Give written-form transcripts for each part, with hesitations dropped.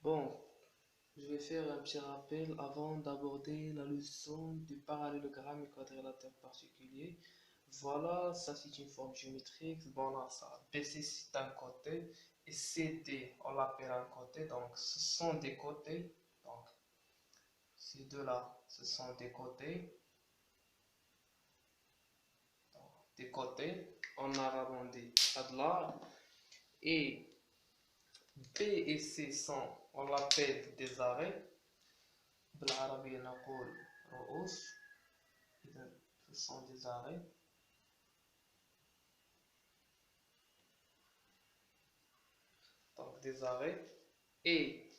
Bon, je vais faire un petit rappel avant d'aborder la leçon du parallélogramme et quadrilatère particulier. Voilà, ça c'est une forme géométrique. Bon, là, ça, BC c'est un côté et CD on l'appelle un côté. Donc, ce sont des côtés. Donc, ces deux-là, ce sont des côtés. Donc, des côtés. En arabe, on dit adlar. Et B et C sont, on l'appelle des arrêts. بالعربية نقول رؤوس. إذا ce sont des arrêts. Donc des arrêts. Et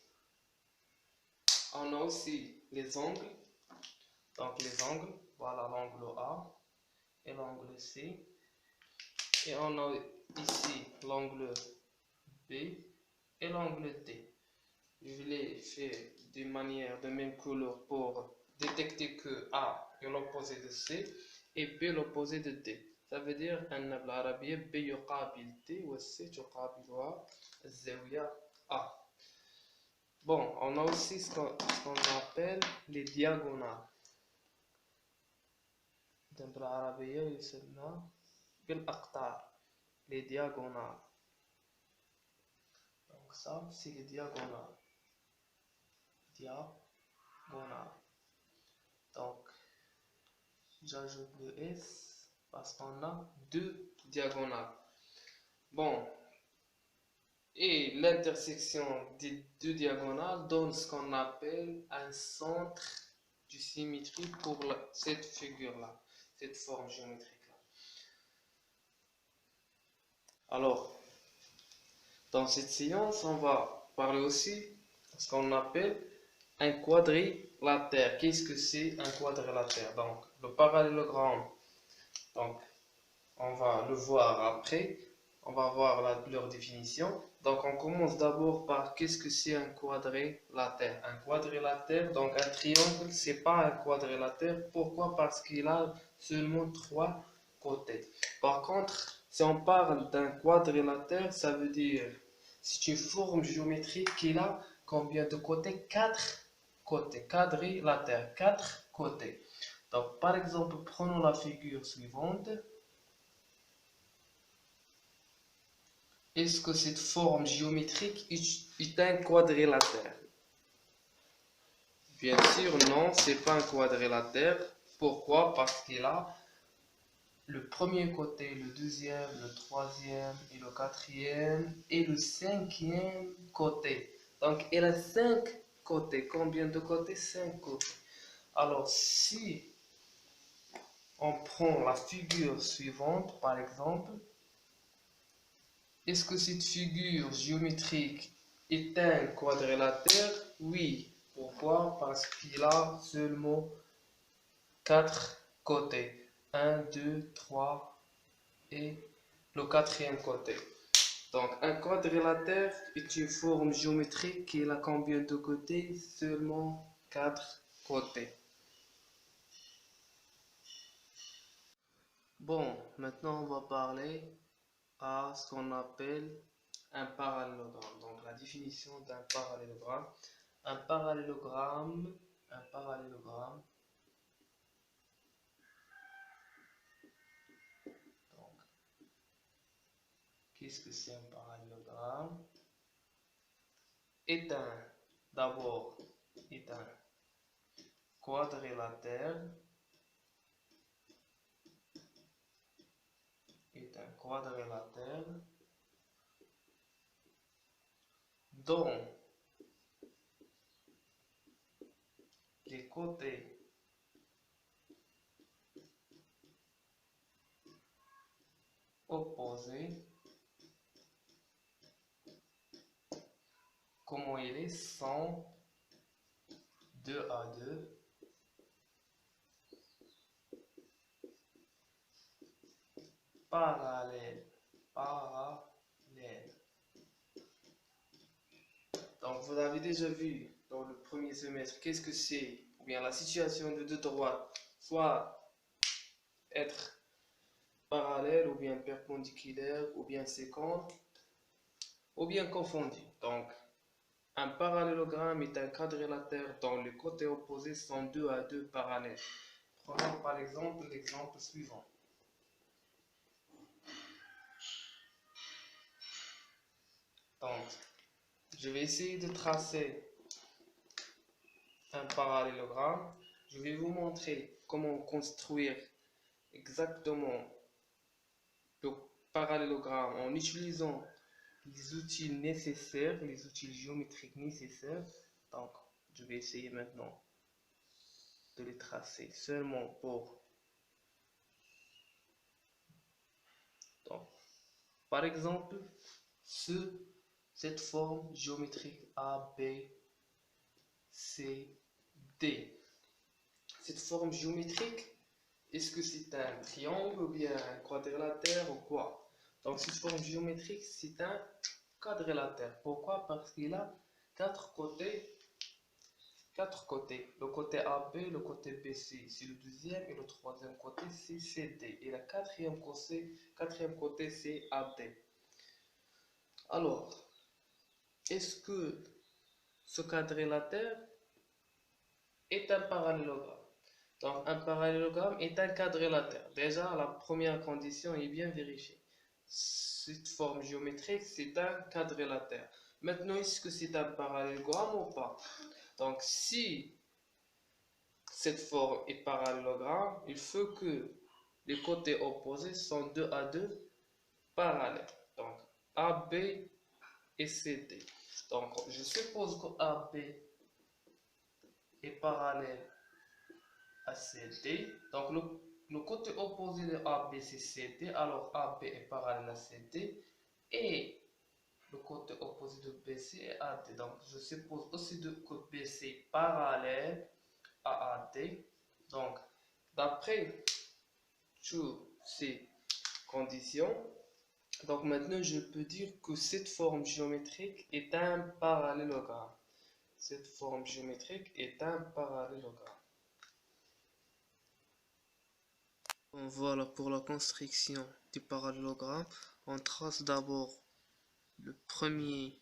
on a aussi les angles. Donc les angles, voilà l'angle A et l'angle C. Et on a ici l'angle B et l'angle D. Je les fais d'une manière de même couleur pour détecter que A est l'opposé de C et B l'opposé de D. Ça veut dire أن بالعربية B يقابل D و C تقابلها الزاوية A. Bon, on a aussi ce qu'on appelle les diagonales. بالعربية يسمى بالأقطار. Les diagonales. Donc ça, c'est les diagonales. Diagonales. Donc, j'ajoute le S parce qu'on a deux diagonales. Bon, et l'intersection des deux diagonales donne ce qu'on appelle un centre de symétrie pour cette figure-là, cette forme géométrique-là. Alors, dans cette séance, on va parler aussi de ce qu'on appelle un quadrilatère. Qu'est-ce que c'est un quadrilatère? Donc, le parallélogramme. Donc, on va le voir après. On va voir leur définition. Donc, on commence d'abord par qu'est-ce que c'est un quadrilatère. Un quadrilatère, donc un triangle, c'est pas un quadrilatère. Pourquoi? Parce qu'il a seulement trois côtés. Par contre, si on parle d'un quadrilatère, ça veut dire c'est une forme géométrique qui a combien de côtés? Quatre côtés. Quadrilatère, quatre côtés. Donc, par exemple, prenons la figure suivante. Est-ce que cette forme géométrique est un quadrilatère? Bien sûr, non, c'est pas un quadrilatère. Pourquoi? Parce qu'il a le premier côté, le deuxième, le troisième et le quatrième et le cinquième côté. Donc, il a cinq côtés. Combien de côtés? Cinq côtés. Alors, si on prend la figure suivante, par exemple, est-ce que cette figure géométrique est un quadrilatère? Oui. Pourquoi? Parce qu'il a seulement quatre côtés. 1, 2, 3 et le quatrième côté. Donc, un quadrilatère est une forme géométrique qui a combien de côtés? Seulement quatre côtés. Bon, maintenant on va parler à ce qu'on appelle un parallélogramme. Donc la définition d'un parallélogramme. Un parallélogramme. Donc, qu'est-ce que c'est un parallélogramme? D'abord, est un quadrilatère. Dont les côtés opposés, comment il est, sont 2 à 2, parallèles. Donc, vous avez déjà vu dans le premier semestre qu'est-ce que c'est, ou bien la situation de deux droites, soit être parallèle, ou bien perpendiculaire, ou bien séquente, ou bien confondu. Donc, Un parallélogramme est un quadrilatère dont les côtés opposés sont 2 à 2 parallèles. Prenons par exemple l'exemple suivant. Donc, je vais essayer de tracer un parallélogramme. Je vais vous montrer comment construire exactement le parallélogramme en utilisant les outils nécessaires, les outils géométriques nécessaires. Donc, je vais essayer maintenant de les tracer seulement pour... Donc, par exemple, cette forme géométrique A, B, C, D. Cette forme géométrique, est-ce que c'est un triangle ou bien un quadrilatère ou quoi? Donc cette forme géométrique, c'est un quadrilatère. Pourquoi? Parce qu'il a quatre côtés. Le côté AB, le côté BC, c'est le deuxième, et le troisième côté, c'est CD. Et le quatrième côté, c'est AD. Alors, est-ce que ce quadrilatère est un parallélogramme? Donc, un parallélogramme est un quadrilatère. Déjà, la première condition est bien vérifiée. Cette forme géométrique, c'est un quadrilatère. Maintenant, est-ce que c'est un parallélogramme ou pas? Donc, si cette forme est parallélogramme, il faut que les côtés opposés sont 2 à 2 parallèles. Donc, AB et CD. Donc, je suppose que AB est parallèle à CD. Donc, le côté opposé de AB, c'est CD. Alors, AB est parallèle à CD. Et le côté opposé de BC est AD. Donc, je suppose aussi que BC est parallèle à AD. Donc, d'après toutes ces conditions, donc maintenant, je peux dire que cette forme géométrique est un parallélogramme. Cette forme géométrique est un parallélogramme. Voilà pour la construction du parallélogramme. On trace d'abord le premier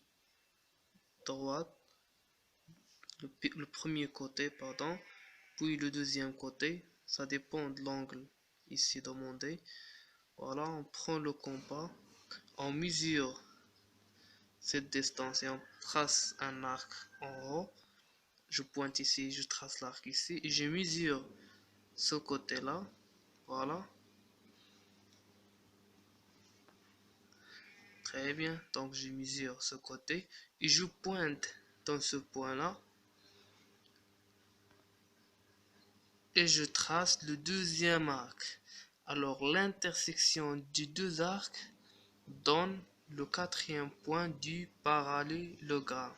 le premier côté, pardon, puis le deuxième côté. Ça dépend de l'angle ici demandé. Voilà, on prend le compas, on mesure cette distance et on trace un arc en haut. Je pointe ici, je trace l'arc ici et je mesure ce côté-là. Voilà. Très bien. Donc je mesure ce côté et je pointe dans ce point-là. Et je trace le deuxième arc. Alors l'intersection des deux arcs donne le quatrième point du parallélogramme.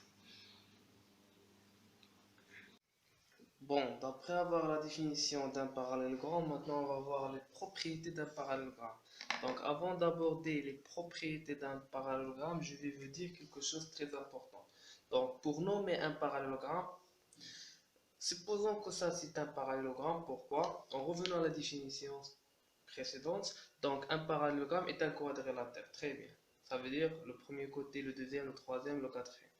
Bon, d'après avoir la définition d'un parallélogramme, maintenant on va voir les propriétés d'un parallélogramme. Donc avant d'aborder les propriétés d'un parallélogramme, je vais vous dire quelque chose de très important. Donc pour nommer un parallélogramme, supposons que ça c'est un parallélogramme. Pourquoi? En revenant à la définition précédente, donc un parallélogramme est un quadrilatère. Très bien. Ça veut dire le premier côté, le deuxième, le troisième, le quatrième.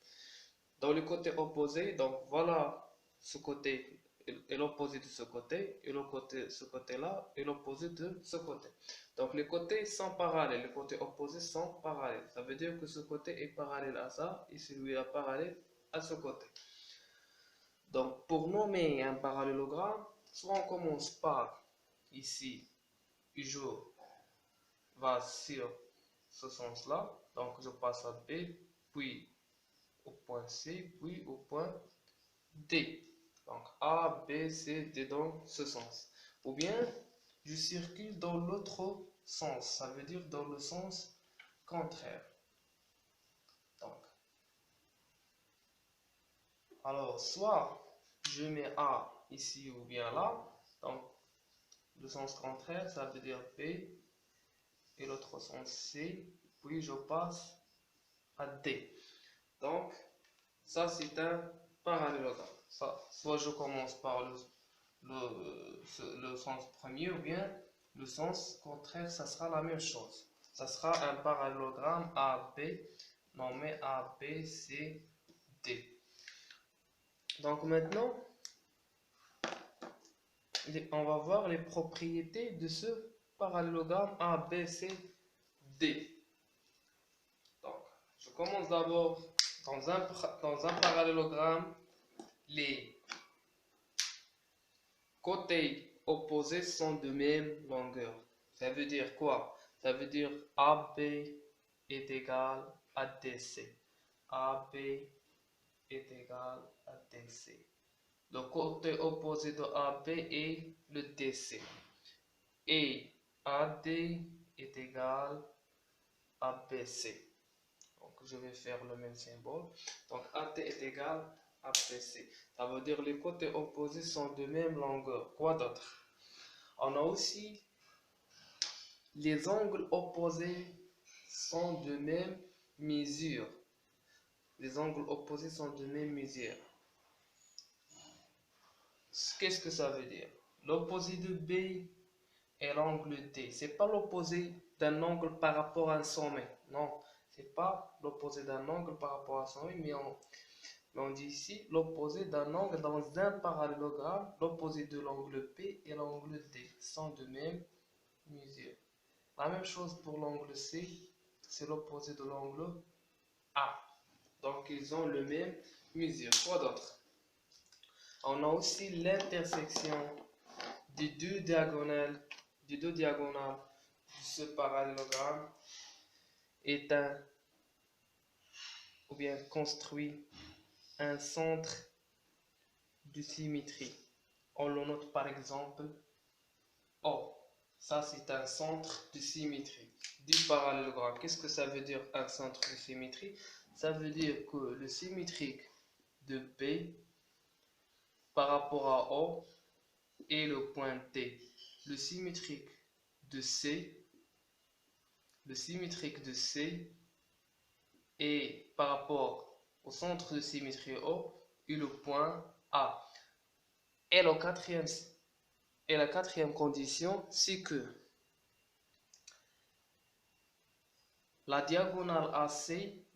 Dans le côté opposé, donc voilà ce côté est l'opposé de ce côté, et ce côté-là est l'opposé de ce côté. Donc les côtés sont parallèles, les côtés opposés sont parallèles. Ça veut dire que ce côté est parallèle à ça et celui-là parallèle à ce côté. Donc pour nommer un parallélogramme, soit on commence par ici, je vais sur ce sens-là, donc je passe à B, puis au point C, puis au point D. Donc A, B, C, D dans ce sens. Ou bien je circule dans l'autre sens, ça veut dire dans le sens contraire. Donc, alors soit je mets A ici ou bien là, donc le sens contraire, ça veut dire B, et l'autre sens C, puis je passe à D. Donc, ça c'est un parallélogramme. Ça, soit je commence par le sens premier ou bien le sens contraire, ça sera la même chose. Ça sera un parallélogramme AB nommé ABCD. D. Donc maintenant, on va voir les propriétés de ce parallélogramme ABCD. Donc, je commence d'abord dans un parallélogramme, les côtés opposés sont de même longueur. Ça veut dire quoi? Ça veut dire AB est égal à DC. AB est égal à DC. Le côté opposé de AB est le DC. Et AD est égal à BC. Donc je vais faire le même symbole. Donc AD est égal à BC. Ça veut dire les côtés opposés sont de même longueur. Quoi d'autre? On a aussi les angles opposés sont de même mesure. Les angles opposés sont de même mesure. Qu'est-ce que ça veut dire? L'opposé de B est l'angle D. C'est pas l'opposé d'un angle par rapport à un sommet. Non, c'est pas l'opposé d'un angle par rapport à un sommet, mais on dit ici l'opposé d'un angle dans un parallélogramme. L'opposé de l'angle P et l'angle D sont de même mesure. La même chose pour l'angle C, c'est l'opposé de l'angle A. Donc ils ont le même mesure. Quoi d'autre? On a aussi l'intersection des deux diagonales de ce parallélogramme est construit un centre de symétrie. On le note par exemple O. Ça c'est un centre de symétrie du parallélogramme. Qu'est-ce que ça veut dire un centre de symétrie? Ça veut dire que le symétrique de P par rapport à O est le point T. Le symétrique de C est par rapport au centre de symétrie O est le point A. Et la quatrième condition, c'est que la diagonale AC et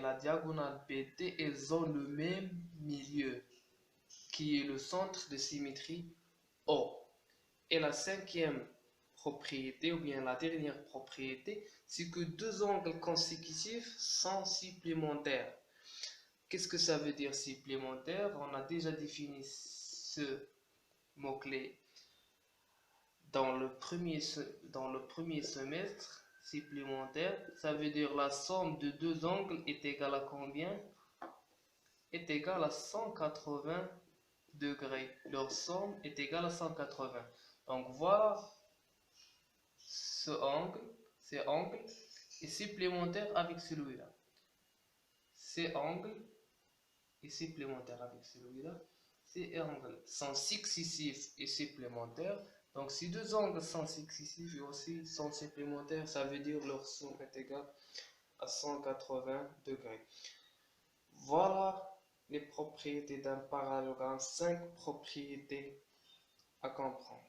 la diagonale BD, elles ont le même milieu, qui est le centre de symétrie O. Et la cinquième propriété, ou bien la dernière propriété, c'est que deux angles consécutifs sont supplémentaires. Qu'est-ce que ça veut dire supplémentaire? On a déjà défini ce mot-clé dans le premier semestre. Supplémentaire, ça veut dire la somme de deux angles est égale à combien? Est égale à 180 degrés. Leur somme est égale à 180. Donc voilà, ce angle est supplémentaire avec celui-là. Ces angles est supplémentaire avec celui-là. Ces angles sont successifs et supplémentaires. Donc si deux angles sont successifs et aussi sont supplémentaires, ça veut dire leur somme est égale à 180 degrés. Voilà les propriétés d'un parallélogramme, 5 propriétés à comprendre.